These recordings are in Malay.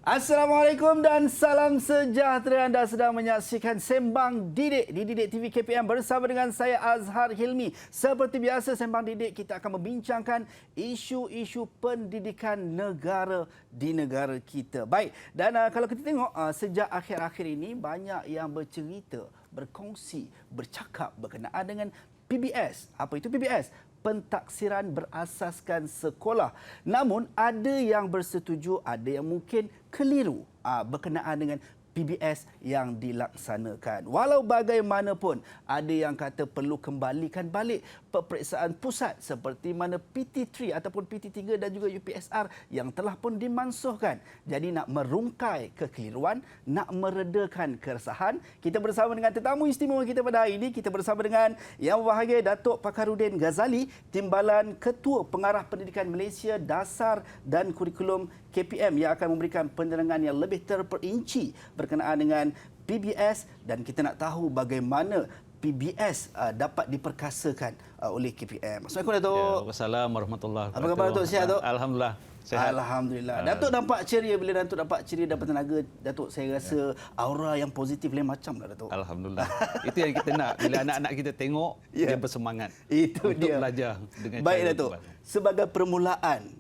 Assalamualaikum dan salam sejahtera. Anda sedang menyaksikan Sembang Didik di Didik TV KPM bersama dengan saya Azhar Hilmi. Seperti biasa Sembang Didik kita akan membincangkan isu-isu pendidikan negara di negara kita. Baik, dan kalau kita tengok sejak akhir-akhir ini banyak yang bercerita, berkongsi, bercakap berkenaan dengan PBS. Apa itu PBS? Pentaksiran berasaskan sekolah. Namun ada yang bersetuju, ada yang mungkin keliru berkenaan dengan PBS yang dilaksanakan. Walau bagaimanapun, ada yang kata perlu kembalikan balik peperiksaan pusat seperti mana PT3 ataupun PT3 dan juga UPSR yang telah pun dimansuhkan. Jadi nak merungkai kekeliruan, nak meredakan keresahan, kita bersama dengan tetamu istimewa kita pada hari ini. Kita bersama dengan Yang Berbahagia Datuk Pakarudin Ghazali, Timbalan Ketua Pengarah Pendidikan Malaysia Dasar dan Kurikulum KPM yang akan memberikan penerangan yang lebih terperinci berkenaan dengan PBS, dan kita nak tahu bagaimana PBS dapat diperkasakan oleh KPM. Assalamualaikum Datuk. Waalaikumsalam warahmatullahi wabarakatuh. Apa khabar Datuk? Sihat Datuk? Alhamdulillah. Sihat. Alhamdulillah. Datuk nampak ceria. Bila Datuk nampak ceria dan bertenaga, Datuk saya rasa aura yang positif lain macam lah Datuk. Alhamdulillah. Itu yang kita nak. Bila anak-anak kita tengok, dia bersemangat Itu untuk dia. belajar dengan Baik cara Datuk. Sebagai permulaan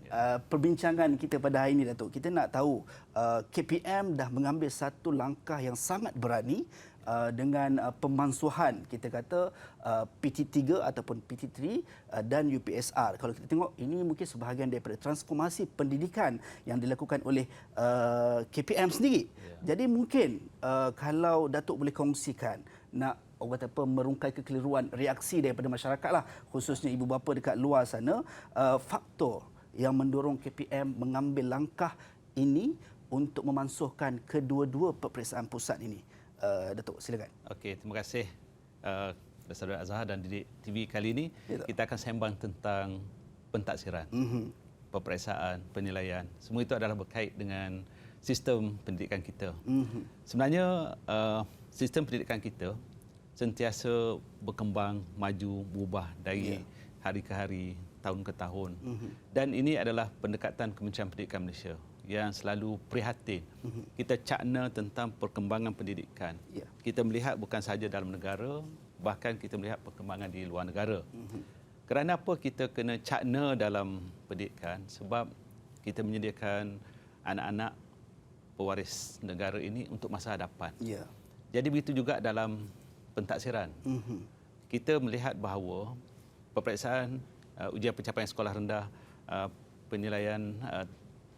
perbincangan kita pada hari ini Datuk, kita nak tahu KPM dah mengambil satu langkah yang sangat berani dengan pemansuhan kita kata PT3 ataupun PT3 dan UPSR. Kalau kita tengok ini mungkin sebahagian daripada transformasi pendidikan yang dilakukan oleh KPM sendiri. Jadi mungkin kalau Datuk boleh kongsikan nak kata apa merungkai kekeliruan reaksi daripada masyarakat lah, khususnya ibu bapa dekat luar sana, faktor yang mendorong KPM mengambil langkah ini untuk memansuhkan kedua-dua peperiksaan pusat ini. Datuk, silakan. Okey, terima kasih Saudara Azhar dan Didik TV kali ini. Kita akan sembang tentang pentaksiran, peperiksaan, penilaian. Semua itu adalah berkait dengan sistem pendidikan kita. Sebenarnya sistem pendidikan kita sentiasa berkembang, maju, berubah dari hari ke hari, tahun ke tahun. Dan ini adalah pendekatan Kementerian Pendidikan Malaysia yang selalu prihatin. Kita cakna tentang perkembangan pendidikan. Kita melihat bukan sahaja dalam negara, bahkan kita melihat perkembangan di luar negara. Kerana apa kita kena cakna dalam pendidikan? Sebab kita menyediakan anak-anak pewaris negara ini untuk masa hadapan. Jadi begitu juga dalam pentaksiran. Kita melihat bahawa peperiksaan ujian pencapaian sekolah rendah, penilaian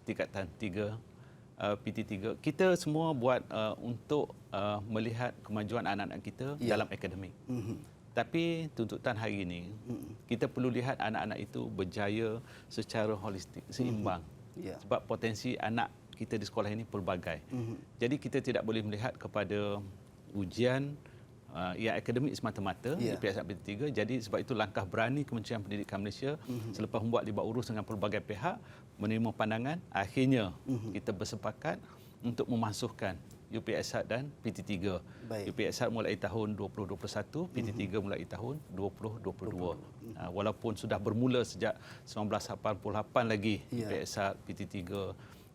tingkatan 3, PT3, kita semua buat untuk melihat kemajuan anak-anak kita dalam akademik. Tapi tuntutan hari ini, kita perlu lihat anak-anak itu berjaya secara holistik, seimbang. Sebab potensi anak kita di sekolah ini pelbagai. Jadi kita tidak boleh melihat kepada ujian yang akademik semata-mata di PSR PT3. Jadi sebab itu langkah berani Kementerian Pendidikan Malaysia selepas membuat libat urus dengan pelbagai pihak, menerima pandangan, akhirnya kita bersepakat untuk memasukkan UPSR dan PT3. UPSR mulai tahun 2021, PT3 mulai tahun 2022. Walaupun sudah bermula sejak 1988 lagi UPSR, PT3.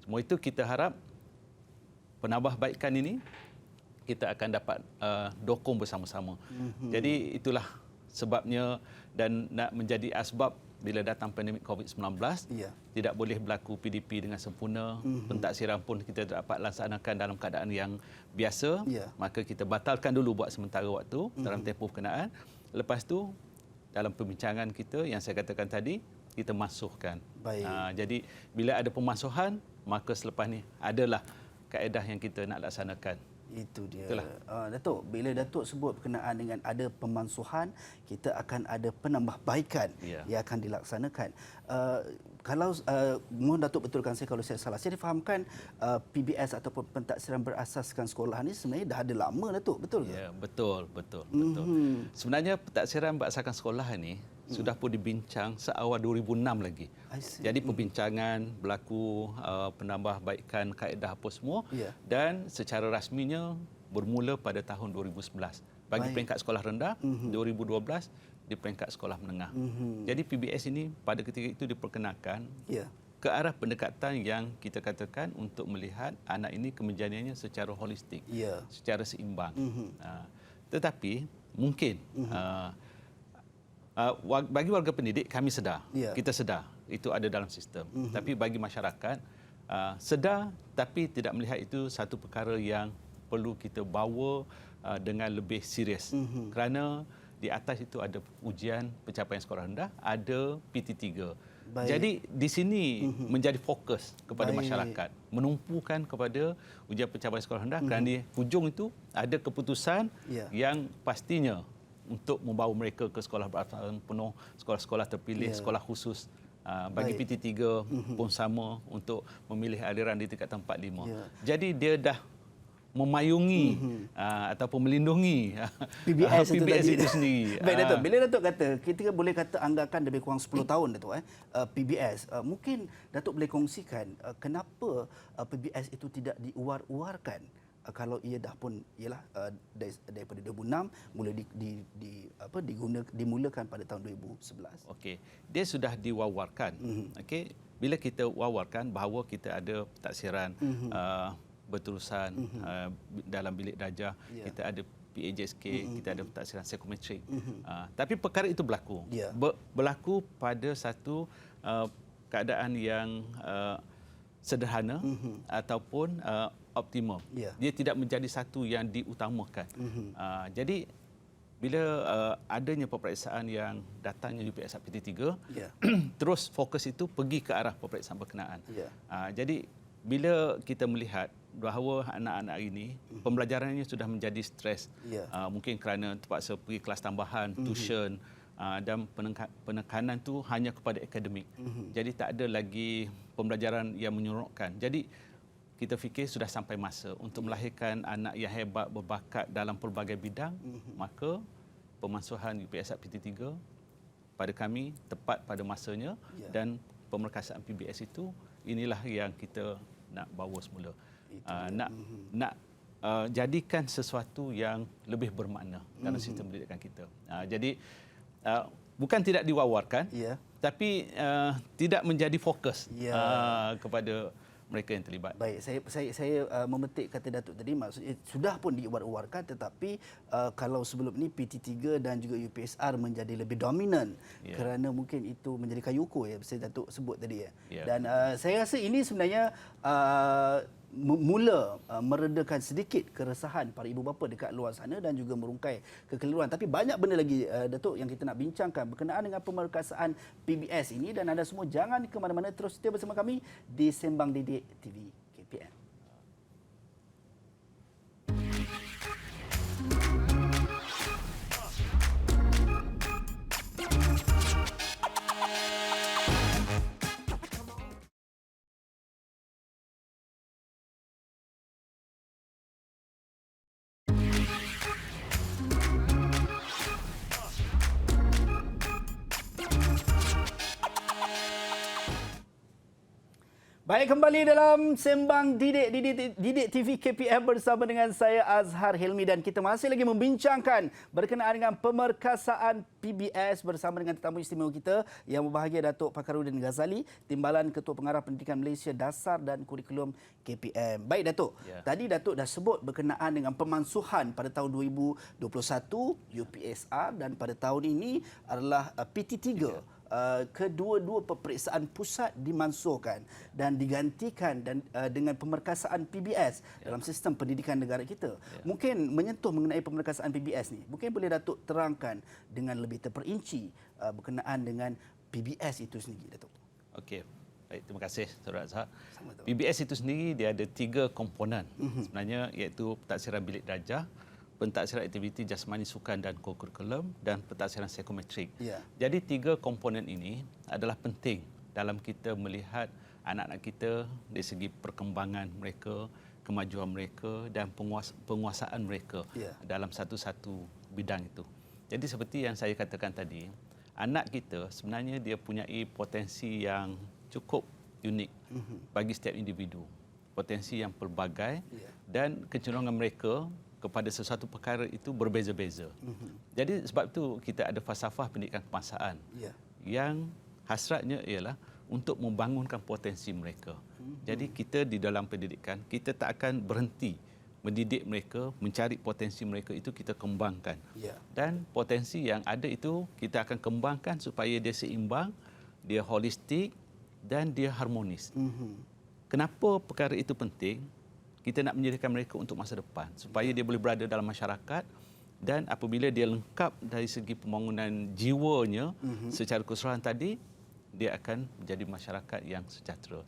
Semua itu kita harap penambahbaikan ini kita akan dapat dokong bersama-sama. Jadi itulah sebabnya, dan nak menjadi asbab bila datang pandemik COVID-19, tidak boleh berlaku PDP dengan sempurna. Pentaksiran pun kita dapat laksanakan dalam keadaan yang biasa. Maka kita batalkan dulu buat sementara waktu dalam tempoh berkenaan. Lepas tu dalam perbincangan kita yang saya katakan tadi, kita masukkan. Jadi bila ada pemansuhan, maka selepas ni adalah kaedah yang kita nak laksanakan. Itu dia. Datuk, bila Datuk sebut berkenaan dengan ada pemansuhan, kita akan ada penambahbaikan yang akan dilaksanakan. Kalau mohon Datuk betulkan saya kalau saya salah. Saya difahamkan PBS ataupun pentaksiran berasaskan sekolah ini sebenarnya dah ada lama Datuk, betul ke? Ya, betul. Sebenarnya pentaksiran berasaskan sekolah ini sudah pun dibincang seawal 2006 lagi. Jadi perbincangan berlaku, penambahbaikan kaedah apa semua, dan secara rasminya bermula pada tahun 2011 bagi peringkat sekolah rendah, 2012 di peringkat sekolah menengah. Jadi PBS ini pada ketika itu diperkenalkan ke arah pendekatan yang kita katakan untuk melihat anak ini kemenjadiannya secara holistik, secara seimbang. Tetapi mungkin bagi warga pendidik kami sedar, kita sedar itu ada dalam sistem. Tapi bagi masyarakat sedar tapi tidak melihat itu satu perkara yang perlu kita bawa dengan lebih serius. Kerana di atas itu ada ujian pencapaian skor rendah, ada PT3. Jadi di sini menjadi fokus kepada masyarakat, menumpukan kepada ujian pencapaian skor rendah kerana di hujung itu ada keputusan yang pastinya untuk membawa mereka ke sekolah berasrama penuh, sekolah-sekolah terpilih, sekolah khusus. Bagi PT3 pun sama untuk memilih aliran di tingkatan 4-5. Jadi dia dah memayungi ataupun melindungi PBS itu sendiri. Baik Datuk, bila Datuk kata kita boleh kata anggakan lebih kurang 10 tahun Datuk PBS, mungkin Datuk boleh kongsikan kenapa PBS itu tidak diuar-uarkan kalau ia dah pun ialah daripada 2006 mulai dimulakan pada tahun 2011. Okey, dia sudah diwawarkan. Okey, bila kita wawarkan bahawa kita ada taksiran berterusan dalam bilik darjah, kita ada PAJSK, kita ada taksiran psikometrik. Tapi perkara itu berlaku. Berlaku pada satu keadaan yang sederhana ataupun optimum. Dia tidak menjadi satu yang diutamakan. Jadi bila adanya peperiksaan yang datangnya UPS PT3, terus fokus itu pergi ke arah peperiksaan berkenaan. Jadi bila kita melihat bahawa anak-anak ini pembelajarannya sudah menjadi stres, mungkin kerana terpaksa pergi kelas tambahan, tuition, dan penekanan itu hanya kepada akademik. Jadi tak ada lagi pembelajaran yang menyeronokkan. Jadi kita fikir sudah sampai masa untuk melahirkan anak yang hebat, berbakat dalam pelbagai bidang, maka pemansuhan UPS PT3 pada kami tepat pada masanya, dan pemerkasaan PBS itu inilah yang kita nak bawa semula. Nak jadikan sesuatu yang lebih bermakna dalam sistem pendidikan kita. Jadi bukan tidak diwawarkan, tapi tidak menjadi fokus kepada mereka yang terlibat. Baik, saya memetik kata Datuk tadi, maksudnya sudah pun diuar-uarkan, tetapi kalau sebelum ini PT3 dan juga UPSR menjadi lebih dominan kerana mungkin itu menjadi kayu ukur, saya Datuk sebut tadi. Dan saya rasa ini sebenarnya mula meredakan sedikit keresahan para ibu bapa dekat luar sana dan juga merungkai kekeliruan. Tapi banyak benda lagi Datuk yang kita nak bincangkan berkenaan dengan pemerkasaan PBS ini, dan anda semua jangan ke mana-mana, terus setia bersama kami di Sembang Didik TV KPM. Baik, kembali dalam Sembang Didik TV KPM bersama dengan saya Azhar Hilmi, dan kita masih lagi membincangkan berkenaan dengan pemerkasaan PBS bersama dengan tetamu istimewa kita yang berbahagia, Datuk Fakhruddin Ghazali, Timbalan Ketua Pengarah Pendidikan Malaysia Dasar dan Kurikulum KPM. Baik Datuk, tadi Datuk dah sebut berkenaan dengan pemansuhan pada tahun 2021 UPSR, dan pada tahun ini adalah PT3. Kedua-dua peperiksaan pusat dimansuhkan dan digantikan dengan pemerkasaan PBS dalam sistem pendidikan negara kita. Mungkin menyentuh mengenai pemerkasaan PBS ni, mungkin boleh Datuk terangkan dengan lebih terperinci berkenaan dengan PBS itu sendiri, Datuk. Okey. Baik, terima kasih Saudara Azhar. PBS itu sendiri dia ada 3 komponen sebenarnya, iaitu pentaksiran bilik darjah, pentaksiran aktiviti jasmani sukan dan kurikulum, dan pentaksiran psikometrik. Jadi 3 komponen ini adalah penting dalam kita melihat anak-anak kita dari segi perkembangan mereka, kemajuan mereka dan penguasaan mereka dalam satu-satu bidang itu. Jadi seperti yang saya katakan tadi, anak kita sebenarnya dia punyai potensi yang cukup unik bagi setiap individu. Potensi yang pelbagai dan kecenderungan mereka kepada sesuatu perkara itu berbeza-beza. Jadi sebab itu kita ada falsafah pendidikan kebangsaan yang hasratnya ialah untuk membangunkan potensi mereka. Jadi kita di dalam pendidikan, kita tak akan berhenti mendidik mereka, mencari potensi mereka itu kita kembangkan. Dan potensi yang ada itu kita akan kembangkan supaya dia seimbang, dia holistik dan dia harmonis. Kenapa perkara itu penting? Kita nak menjadikan mereka untuk masa depan supaya dia boleh berada dalam masyarakat, dan apabila dia lengkap dari segi pembangunan jiwanya secara keseluruhan tadi, dia akan menjadi masyarakat yang sejahtera.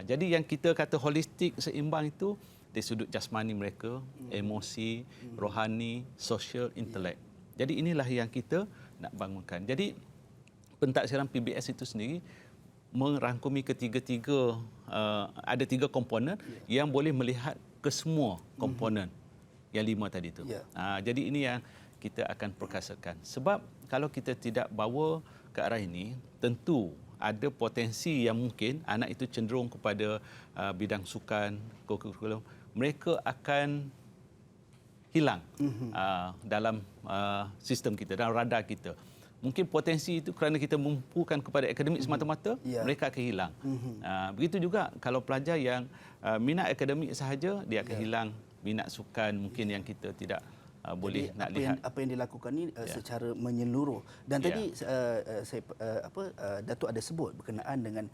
Jadi yang kita kata holistik, seimbang itu dari sudut jasmani mereka, emosi, rohani, sosial, intelek. Jadi inilah yang kita nak bangunkan. Jadi pentaksiran PBS itu sendiri merangkumi ketiga-tiga, ada 3 komponen yang boleh melihat ke semua komponen yang 5 tadi itu. Jadi ini yang kita akan perkasakan. Sebab kalau kita tidak bawa ke arah ini, tentu ada potensi yang mungkin anak itu cenderung kepada bidang sukan, kurikulum, mereka akan hilang dalam sistem kita, dalam radar kita. Mungkin potensi itu kerana kita mempukan kepada akademik semata-mata, mereka akan hilang. Begitu juga kalau pelajar yang minat akademik sahaja, dia akan hilang minat sukan mungkin yang kita tidak boleh nak lihat. Apa yang dilakukan ni secara menyeluruh. Dan tadi saya Datuk ada sebut berkenaan dengan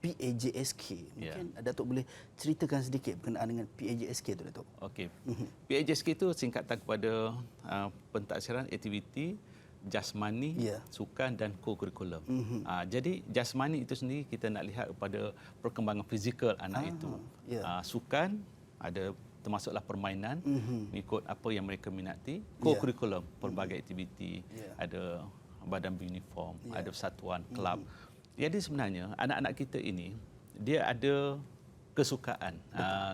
PAJSK. Mungkin Datuk boleh ceritakan sedikit berkenaan dengan PAJSK itu, Datuk. Okey. PAJSK itu singkatan kepada pentaksiran aktiviti jasmani, sukan dan co-curriculum. Jadi jasmani itu sendiri kita nak lihat pada perkembangan fizikal anak itu. Sukan ada termasuklah permainan, mengikut apa yang mereka minati. Co-curriculum, pelbagai aktiviti, ada badan beruniform, ada persatuan, kelab. Jadi sebenarnya anak-anak kita ini dia ada kesukaan.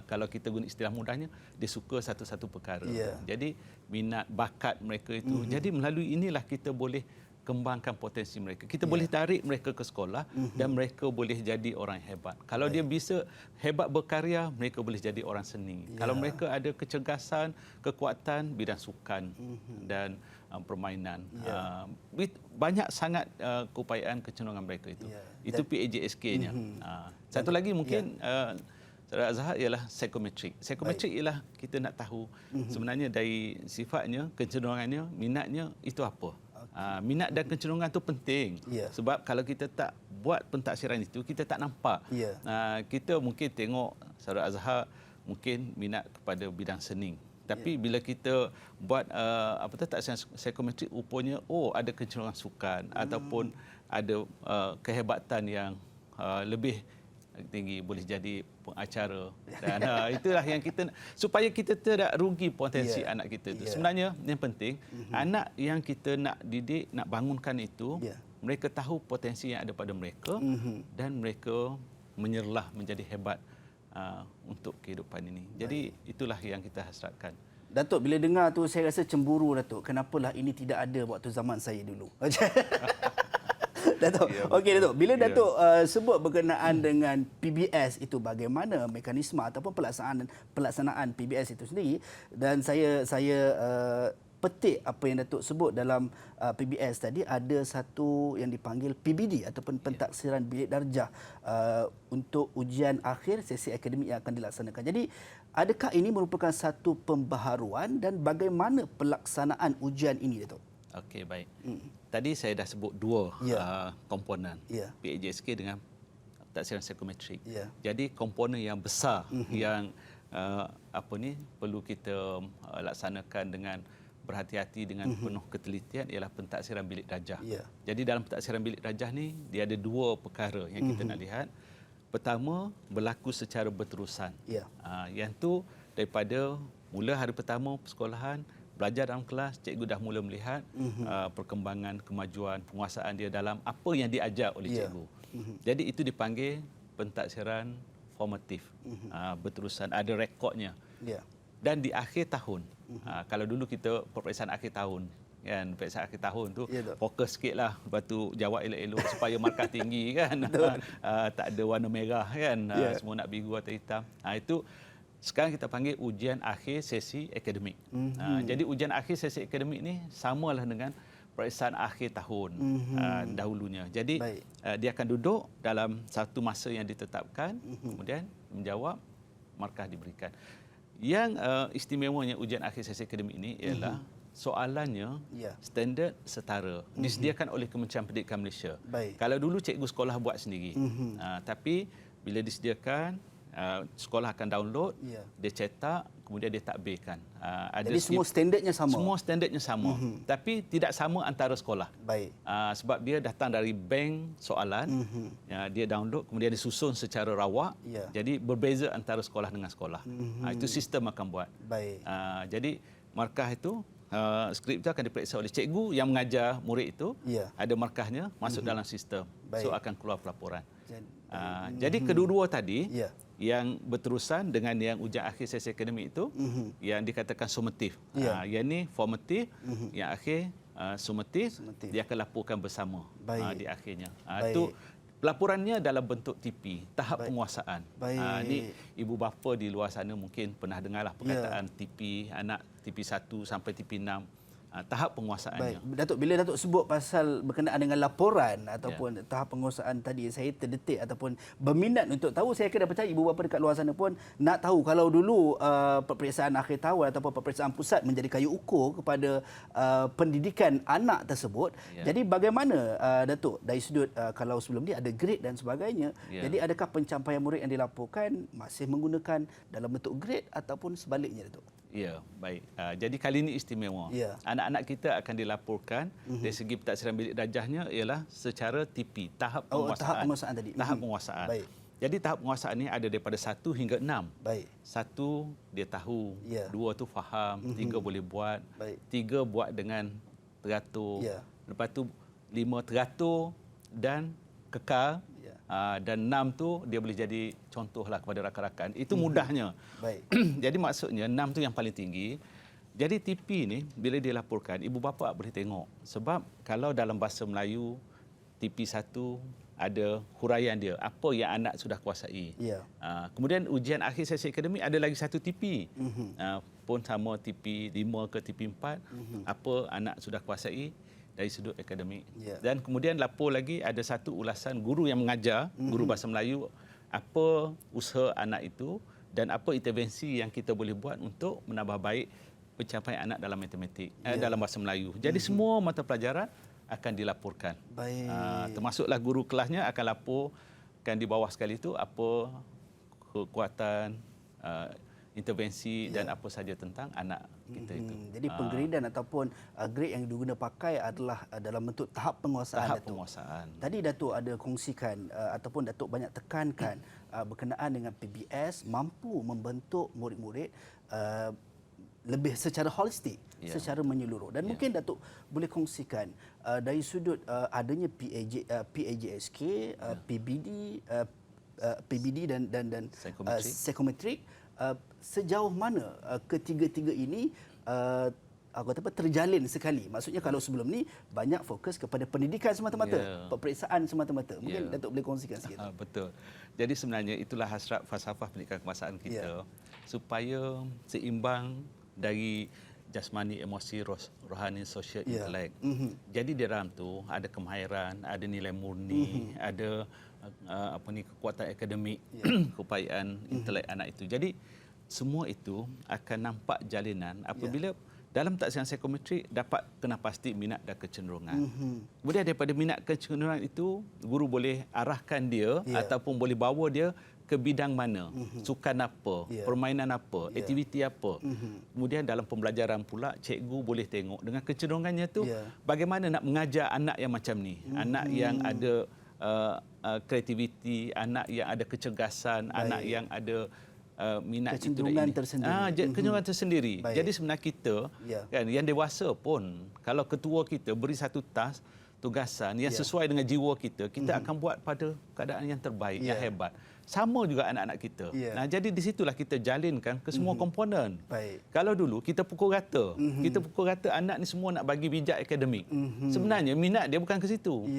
Kalau kita guna istilah mudahnya, dia suka satu-satu perkara. Jadi minat, bakat mereka itu. Jadi melalui inilah kita boleh kembangkan potensi mereka. Kita boleh tarik mereka ke sekolah dan mereka boleh jadi orang yang hebat. Kalau dia bisa hebat berkarya, mereka boleh jadi orang seni. Kalau mereka ada kecergasan, kekuatan bidang sukan dan permainan. Banyak sangat keupayaan kecenderungan mereka itu. Itu PAJSK-nya. Satu lagi mungkin Saudara Azhar ialah psikometrik. Psikometrik ialah kita nak tahu sebenarnya dari sifatnya, kecenderungannya, minatnya itu apa. Minat dan kecenderungan itu penting. Sebab kalau kita tak buat pentaksiran itu, kita tak nampak. Kita mungkin tengok Saudara Azhar mungkin minat kepada bidang seni. Tapi bila kita buat taksiran psikometrik, rupanya ada kecenderungan sukan ataupun ada kehebatan yang lebih tinggi, boleh jadi pengacara. Dan itulah yang kita supaya kita tidak rugi potensi anak kita itu. Sebenarnya yang penting anak yang kita nak didik, nak bangunkan itu, mereka tahu potensi yang ada pada mereka dan mereka menyerlah menjadi hebat untuk kehidupan ini. Jadi itulah yang kita hasratkan. Datuk, bila dengar tu saya rasa cemburu, Datuk. Kenapalah ini tidak ada waktu zaman saya dulu. Datuk, okey Datuk. Bila Datuk sebut berkenaan dengan PBS itu, bagaimana mekanisme ataupun pelaksanaan PBS itu sendiri, dan saya petik apa yang Datuk sebut dalam PBS tadi, ada satu yang dipanggil PBD ataupun pentaksiran bilik darjah untuk ujian akhir sesi akademik yang akan dilaksanakan. Jadi adakah ini merupakan satu pembaharuan dan bagaimana pelaksanaan ujian ini, Datuk? Okey, baik. Tadi saya dah sebut 2 komponen, PAJSK dengan pentaksiran psikometrik. Jadi komponen yang besar yang perlu kita laksanakan dengan berhati-hati, dengan penuh ketelitian ialah pentaksiran bilik darjah. Jadi dalam pentaksiran bilik darjah ni dia ada 2 perkara yang kita nak lihat. Pertama, berlaku secara berterusan. Yang tu daripada mula hari pertama persekolahan, belajar dalam kelas, cikgu dah mula melihat perkembangan, kemajuan, penguasaan dia dalam apa yang diajar oleh cikgu. Jadi itu dipanggil pentaksiran formatif, berterusan, ada rekodnya. Dan di akhir tahun, kalau dulu kita peperiksaan akhir tahun, kan, peperiksaan akhir tahun tu fokus sikitlah, lepas tu jawab elok-elok supaya markah tinggi kan. Tak ada warna merah kan, semua nak biru atau hitam. Itu sekarang kita panggil ujian akhir sesi akademik. Jadi ujian akhir sesi akademik ni samalah dengan peperiksaan akhir tahun dahulunya. Jadi dia akan duduk dalam satu masa yang ditetapkan, kemudian menjawab, markah diberikan. Yang istimewanya ujian akhir sesi akademik ini ialah soalannya standard setara, disediakan oleh Kementerian Pendidikan Malaysia. Kalau dulu cikgu sekolah buat sendiri, tapi bila disediakan, sekolah akan download, dia cetak, kemudian dia takbirkan. Jadi semua standardnya sama? Semua standardnya sama, tapi tidak sama antara sekolah. Sebab dia datang dari bank soalan, dia download, kemudian disusun secara rawak, jadi berbeza antara sekolah dengan sekolah. Itu sistem akan buat. Jadi markah itu, skrip itu akan diperiksa oleh cikgu yang mengajar murid itu, ada markahnya, masuk dalam sistem. So akan keluar pelaporan. Jadi kedua-dua tadi yang berterusan dengan yang ujian akhir sesi akademik itu, yang dikatakan sumatif. Yang ini formatif, yang akhir sumatif, dia akan laporkan bersama di akhirnya. Itu laporannya dalam bentuk TP, tahap penguasaan. Ini ibu bapa di luar sana mungkin pernah dengarlah perkataan TP, anak TP 1 sampai TP 6. Tahap penguasaannya. Datuk, bila Datuk sebut pasal berkenaan dengan laporan ataupun tahap penguasaan tadi, saya terdetik ataupun berminat untuk tahu. Saya kena percaya ibu bapa dekat luar sana pun nak tahu. Kalau dulu peperiksaan akhir tahun ataupun peperiksaan pusat menjadi kayu ukur kepada pendidikan anak tersebut. Jadi bagaimana Datuk dari sudut kalau sebelum ni ada grade dan sebagainya. Jadi adakah pencapaian murid yang dilaporkan masih menggunakan dalam bentuk grade ataupun sebaliknya, Datuk? Ya, baik. Jadi kali ini istimewa. Anak-anak kita akan dilaporkan dari segi pentaksiran bilik darjahnya ialah secara TP, tahap penguasaan. Tahap penguasaan tadi. Tahap penguasaan. Jadi tahap penguasaan ini ada daripada 1 hingga 6. 1 dia tahu, 2 tu faham, 3 boleh buat, 3 buat dengan teratur. Lepas tu 5 teratur dan kekal. Dan 6 tu dia boleh jadi contohlah kepada rakan-rakan. Itu mudahnya. Jadi maksudnya 6 tu yang paling tinggi. Jadi TP ni bila dilaporkan, ibu bapa boleh tengok. Sebab kalau dalam bahasa Melayu TP 1 ada huraian dia, apa yang anak sudah kuasai. Kemudian ujian akhir sesi akademik ada lagi satu TP. Pun sama TP 5 ke TP 4, apa anak sudah kuasai dari sudut akademik. Dan kemudian lapor lagi ada satu ulasan guru yang mengajar, guru bahasa Melayu, apa usaha anak itu dan apa intervensi yang kita boleh buat untuk menambah baik pencapaian anak dalam matematik, dalam bahasa Melayu. Jadi semua mata pelajaran akan dilaporkan. Termasuklah guru kelasnya akan laporkan di bawah sekali itu apa kekuatan, intervensi dan apa saja tentang anak kita itu. Jadi penggradean ataupun grade yang diguna pakai adalah dalam bentuk tahap penguasaan. Tahap penguasaan. Tadi Datuk ada kongsikan ataupun Datuk banyak tekankan berkenaan dengan PBS mampu membentuk murid-murid lebih secara holistik, secara menyeluruh. Dan mungkin Datuk boleh kongsikan dari sudut adanya PAJSK, PBD dan psikometrik, sejauh mana ketiga-tiga ini terjalin sekali. Maksudnya kalau sebelum ni banyak fokus kepada pendidikan semata-mata, peperiksaan semata-mata. Mungkin Datuk boleh kongsikan sikit. Betul. Jadi sebenarnya itulah hasrat falsafah pendidikan kebangsaan kita, supaya seimbang dari jasmani, emosi, rohani, sosial, intelek. Jadi di dalam tu ada kemahiran, ada nilai murni, ada kekuatan akademik, keupayaan intelek anak itu. Jadi semua itu akan nampak jalinan apabila dalam taksiran psikometrik dapat kena pasti minat dan kecenderungan. Kemudian daripada minat kecenderungan itu, guru boleh arahkan dia ataupun boleh bawa dia ke bidang mana, sukan apa, permainan apa, aktiviti apa. Kemudian dalam pembelajaran pula, cikgu boleh tengok dengan kecenderungannya tu bagaimana nak mengajar anak yang macam ni, anak yang ada kreativiti, anak yang ada kecergasan, anak yang ada minat kecenderungan tersendiri. Kecenderungan tersendiri. Jadi sebenarnya kita kan yang dewasa pun kalau ketua kita beri satu tugasan yang sesuai dengan jiwa kita, kita akan buat pada keadaan yang terbaik, yang hebat. Sama juga anak-anak kita. Nah, jadi di situlah kita jalinkan ke semua komponen. Kalau dulu kita pukul rata, anak ni semua nak bagi bijak akademik. Sebenarnya minat dia bukan ke situ.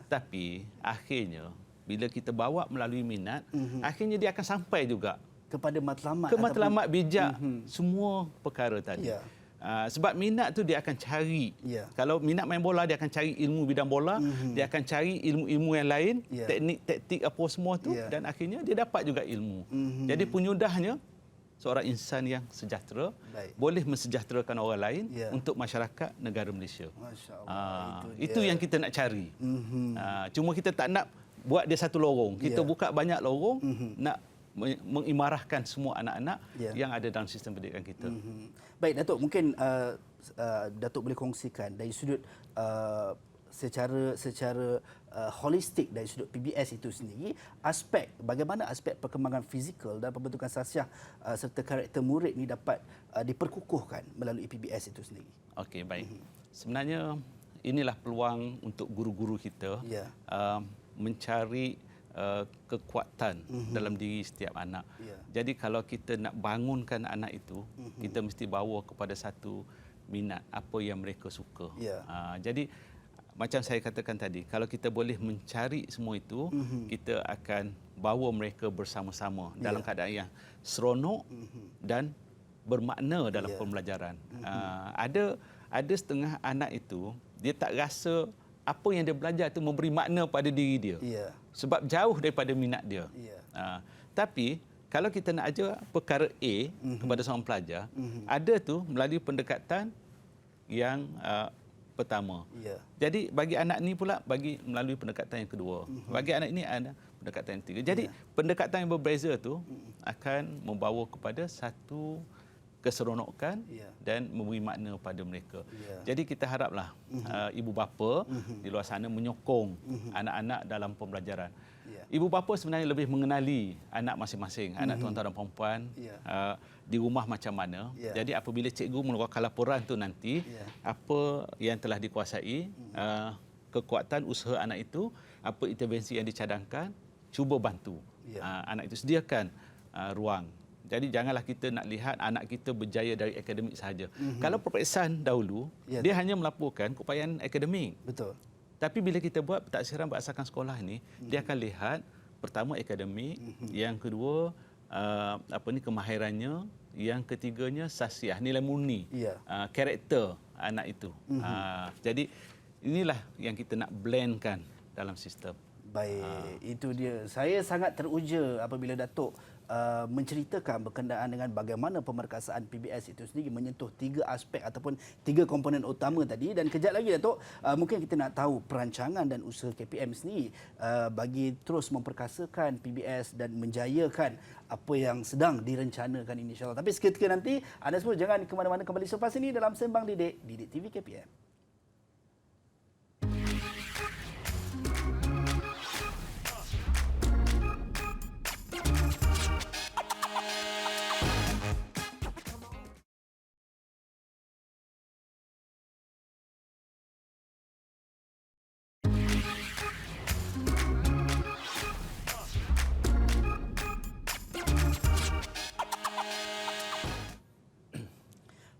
Tapi akhirnya bila kita bawa melalui minat, akhirnya dia akan sampai juga kepada matlamat bijak semua perkara tadi. Sebab minat tu dia akan cari. Kalau minat main bola, dia akan cari ilmu bidang bola, dia akan cari ilmu-ilmu yang lain, teknik-teknik apa semua tu, dan akhirnya dia dapat juga ilmu. Jadi penyudahnya, seorang insan yang sejahtera boleh mensejahterakan orang lain untuk masyarakat negara Malaysia. Itu yang kita nak cari. Cuma kita tak nak buat dia satu lorong. Kita buka banyak lorong, nak mengimarahkan semua anak-anak yang ada dalam sistem pendidikan kita. Baik, Datuk, mungkin Datuk boleh kongsikan dari sudut secara holistik dari sudut PBS itu sendiri, bagaimana aspek perkembangan fizikal dan pembentukan sasiah serta karakter murid ni dapat diperkukuhkan melalui PBS itu sendiri. Okey, baik. Sebenarnya inilah peluang untuk guru-guru kita mencari kekuatan dalam diri setiap anak. Jadi kalau kita nak bangunkan anak itu, kita mesti bawa kepada satu minat apa yang mereka suka. Jadi macam saya katakan tadi, kalau kita boleh mencari semua itu, kita akan bawa mereka bersama-sama dalam keadaan yang seronok dan bermakna dalam pembelajaran. Ada setengah anak itu, dia tak rasa apa yang dia belajar itu memberi makna pada diri dia. Sebab jauh daripada minat dia. Tapi kalau kita nak ajar perkara A kepada seorang pelajar, ada tu melalui pendekatan yang pertama. Jadi bagi anak ni pula melalui pendekatan yang kedua. Bagi anak ini ada pendekatan yang ketiga. Jadi pendekatan yang berbeza tu akan membawa kepada satu keseronokan dan memberi makna pada mereka. Jadi kita haraplah ibu bapa di luar sana menyokong anak-anak dalam pembelajaran. Ibu bapa sebenarnya lebih mengenali anak masing-masing, anak tuan-tuan dan puan-puan di rumah macam mana. Jadi apabila cikgu mengeluarkan laporan tu nanti, apa yang telah dikuasai, kekuatan usaha anak itu, apa intervensi yang dicadangkan, cuba bantu anak itu, sediakan ruang. Jadi janganlah kita nak lihat anak kita berjaya dari akademik sahaja. Kalau peperiksaan dahulu, dia hanya melaporkan keupayaan akademik. Betul. Tapi bila kita buat pentaksiran berdasarkan sekolah ni, dia akan lihat pertama akademik, yang kedua kemahirannya, yang ketiganya sasiah, nilai murni, karakter anak itu. Jadi inilah yang kita nak blendkan dalam sistem. Baik, itu dia. Saya sangat teruja apabila Datuk menceritakan berkenaan dengan bagaimana pemerkasaan PBS itu sendiri menyentuh 3 aspek ataupun 3 komponen utama tadi. Dan kejap lagi, Datuk, mungkin kita nak tahu perancangan dan usaha KPM sendiri bagi terus memperkasakan PBS dan menjayakan apa yang sedang direncanakan ini, insyaAllah. Tapi seketika nanti, anda semua jangan ke mana-mana, kembali selepas ini dalam Sembang Didik, Didik TV KPM.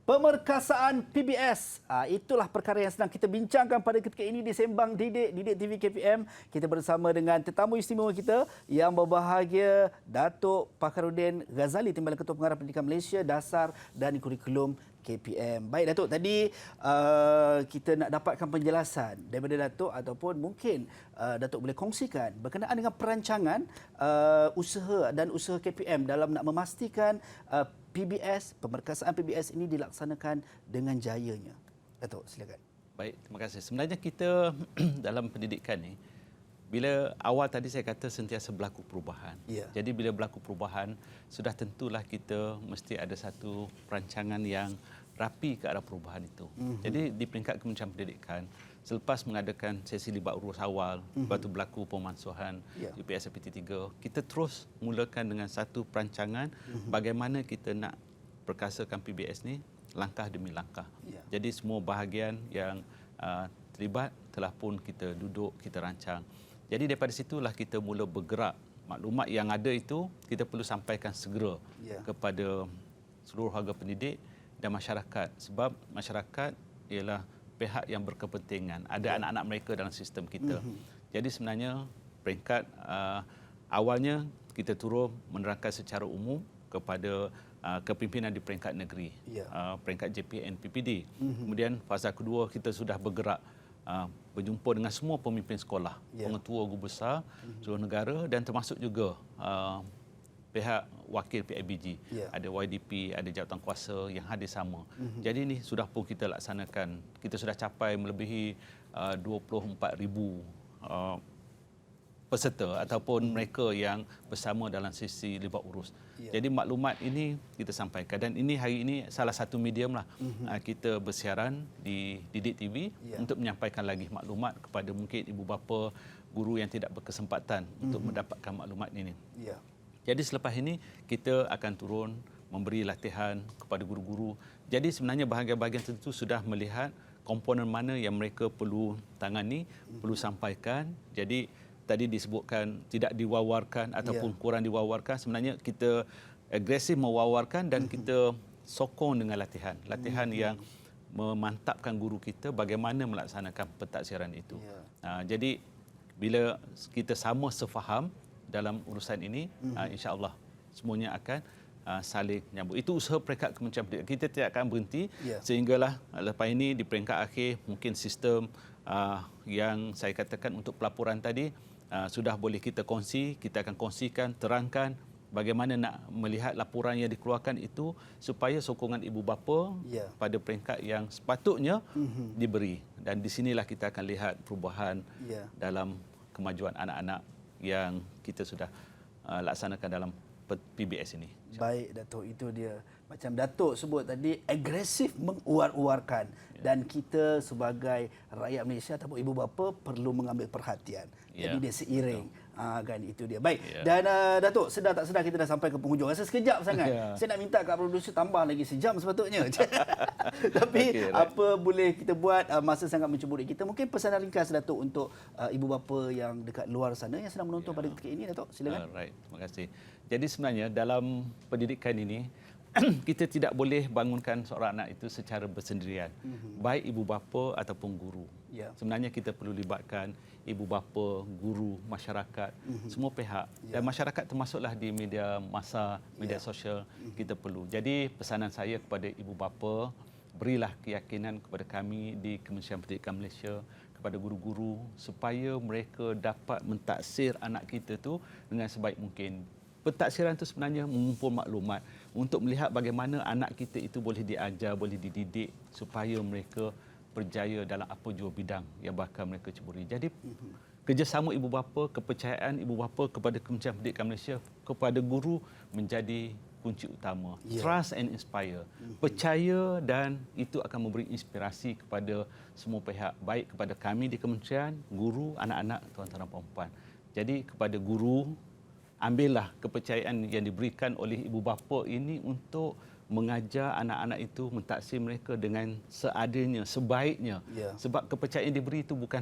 Pemerkasaan PBS, itulah perkara yang sedang kita bincangkan pada ketika ini di Sembang Didik, Didik TV KPM. Kita bersama dengan tetamu istimewa kita yang berbahagia, Datuk Fakhruddin Ghazali, Timbalan Ketua Pengarah Pendidikan Malaysia Dasar dan Kurikulum KPM. Baik, Datuk, tadi kita nak dapatkan penjelasan daripada Datuk, ataupun mungkin Datuk boleh kongsikan berkenaan dengan perancangan usaha dan usaha KPM dalam nak memastikan PBS, pemerkasaan PBS ini dilaksanakan dengan jayanya. Datuk, silakan. Baik, terima kasih. Sebenarnya kita dalam pendidikan ni, bila awal tadi saya kata sentiasa berlaku perubahan. Jadi bila berlaku perubahan, sudah tentulah kita mesti ada satu perancangan yang rapi ke arah perubahan itu. Jadi di peringkat Kementerian Pendidikan, selepas mengadakan sesi libat urus awal, lepas itu berlaku pemansuhan UPS PT3, kita terus mulakan dengan satu perancangan bagaimana kita nak perkasakan PBS ni langkah demi langkah. Jadi semua bahagian yang terlibat telah pun kita duduk, kita rancang. Jadi daripada situlah kita mula bergerak. Maklumat yang ada itu kita perlu sampaikan segera kepada seluruh warga pendidik dan masyarakat. Sebab masyarakat ialah pihak yang berkepentingan. Ada anak-anak mereka dalam sistem kita. Jadi sebenarnya peringkat awalnya kita turun menerangkan secara umum kepada kepimpinan di peringkat negeri, peringkat JPN PPD. Mhm. Kemudian fasa kedua kita sudah bergerak berjumpa dengan semua pemimpin sekolah, pengetua guru besar seluruh negara dan termasuk juga pihak wakil PIBG, ada YDP, ada jawatankuasa yang hadir sama. Jadi ini sudah pun kita laksanakan. Kita sudah capai melebihi 24,000 peserta ataupun mereka yang bersama dalam sesi libat urus. Jadi maklumat ini kita sampaikan dan ini hari ini salah satu medium lah kita bersiaran di Didik TV untuk menyampaikan lagi maklumat kepada mungkin ibu bapa, guru yang tidak berkesempatan untuk mendapatkan maklumat ini. Jadi selepas ini kita akan turun memberi latihan kepada guru-guru. Jadi sebenarnya bahagian-bahagian tertentu sudah melihat komponen mana yang mereka perlu tangani, perlu sampaikan. Jadi tadi disebutkan tidak diwawarkan ataupun kurang diwawarkan. Sebenarnya kita agresif mewawarkan dan kita sokong dengan latihan. Latihan yang memantapkan guru kita bagaimana melaksanakan pentaksiran itu. Jadi bila kita sama sefaham dalam urusan ini, insya-Allah semuanya akan saling nyambut. Itu usaha peringkat Kementerian Pendidikan. Kita tidak akan berhenti sehinggalah lepas ini di peringkat akhir mungkin sistem yang saya katakan untuk pelaporan tadi sudah boleh kita kongsi, kita akan kongsikan, terangkan bagaimana nak melihat laporan yang dikeluarkan itu supaya sokongan ibu bapa pada peringkat yang sepatutnya diberi. Dan di sinilah kita akan lihat perubahan dalam kemajuan anak-anak yang kita sudah laksanakan dalam PBS ini. Baik, Datuk, itu dia. Macam Datuk sebut tadi, agresif menguar-uarkan. Dan kita sebagai rakyat Malaysia ataupun ibu bapa perlu mengambil perhatian. Jadi dia seiring. Kan itu dia. Baik. Dan Datuk, sedar tak sedar kita dah sampai ke penghujung. Rasa sekejap sangat. Saya nak minta kat produser tambah lagi sejam sepatutnya. Tapi apa boleh kita buat, masa sangat mencuburi kita. Mungkin pesanan ringkas Datuk untuk ibu bapa yang dekat luar sana yang sedang menonton pada ketika ini, Datuk. Silakan. Right. Terima kasih. Jadi sebenarnya dalam pendidikan ini kita tidak boleh bangunkan seorang anak itu secara bersendirian. Baik ibu bapa ataupun guru. Sebenarnya kita perlu libatkan ibu bapa, guru, masyarakat, semua pihak. Dan masyarakat termasuklah di media massa, media sosial, kita perlu. Jadi pesanan saya kepada ibu bapa, berilah keyakinan kepada kami di Kementerian Pendidikan Malaysia, kepada guru-guru supaya mereka dapat mentaksir anak kita tu dengan sebaik mungkin. Pentaksiran itu sebenarnya mengumpul maklumat untuk melihat bagaimana anak kita itu boleh diajar, boleh dididik supaya mereka berjaya dalam apa jua bidang yang bakal mereka ceburi. Jadi kerjasama ibu bapa, kepercayaan ibu bapa kepada Kementerian Pendidikan Malaysia, kepada guru menjadi kunci utama. Trust and inspire. Percaya dan itu akan memberi inspirasi kepada semua pihak, baik kepada kami di kementerian, guru, anak-anak, tuan-tuan dan puan-puan. Jadi kepada guru, ambillah kepercayaan yang diberikan oleh ibu bapa ini untuk mengajar anak-anak itu, mentaksir mereka dengan seadanya, sebaiknya. Sebab kepercayaan yang diberi itu bukan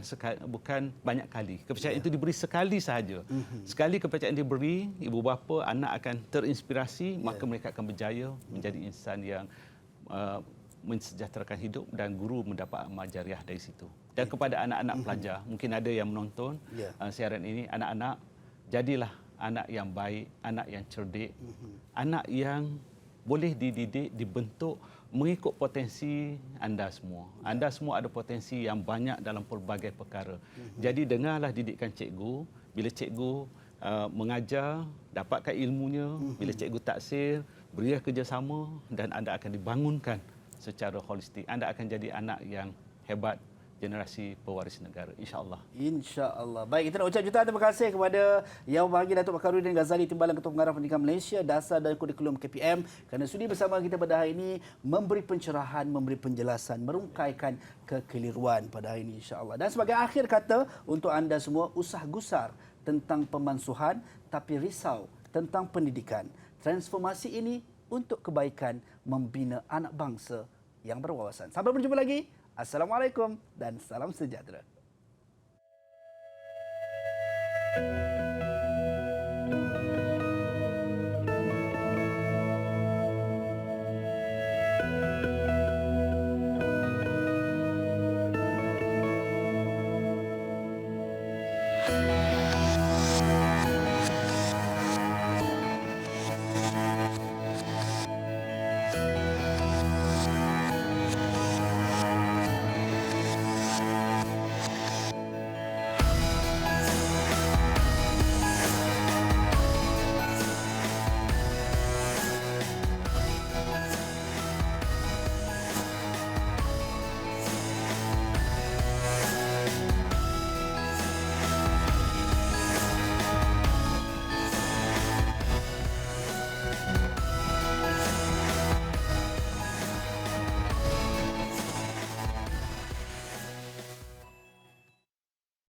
banyak kali. Kepercayaan itu diberi sekali sahaja. Sekali kepercayaan diberi, ibu bapa, anak akan terinspirasi, maka mereka akan berjaya menjadi insan yang mensejahterakan hidup dan guru mendapat amal jariah dari situ. Dan kepada anak-anak pelajar, mungkin ada yang menonton siaran ini, anak-anak, jadilah anak yang baik, anak yang cerdik, anak yang boleh dididik, dibentuk mengikut potensi anda semua. Anda semua ada potensi yang banyak dalam pelbagai perkara. Jadi dengarlah didikan cikgu. Bila cikgu mengajar, dapatkan ilmunya. Bila cikgu taksir, berilah kerjasama dan anda akan dibangunkan secara holistik. Anda akan jadi anak yang hebat, generasi pewaris negara, insya-Allah. Insya-Allah. Baik, kita nak ucap jutaan terima kasih kepada Yang Berbahagia Datuk Fakhruddin Ghazali, Timbalan Ketua Pengarah Pendidikan Malaysia, Dasar dan Kurikulum KPM, kerana sudi bersama kita pada hari ini memberi pencerahan, memberi penjelasan, merungkaikan kekeliruan pada hari ini, insya-Allah. Dan sebagai akhir kata untuk anda semua, usah gusar tentang pemansuhan tapi risau tentang pendidikan. Transformasi ini untuk kebaikan membina anak bangsa yang berwawasan. Sampai berjumpa lagi. Assalamualaikum dan salam sejahtera.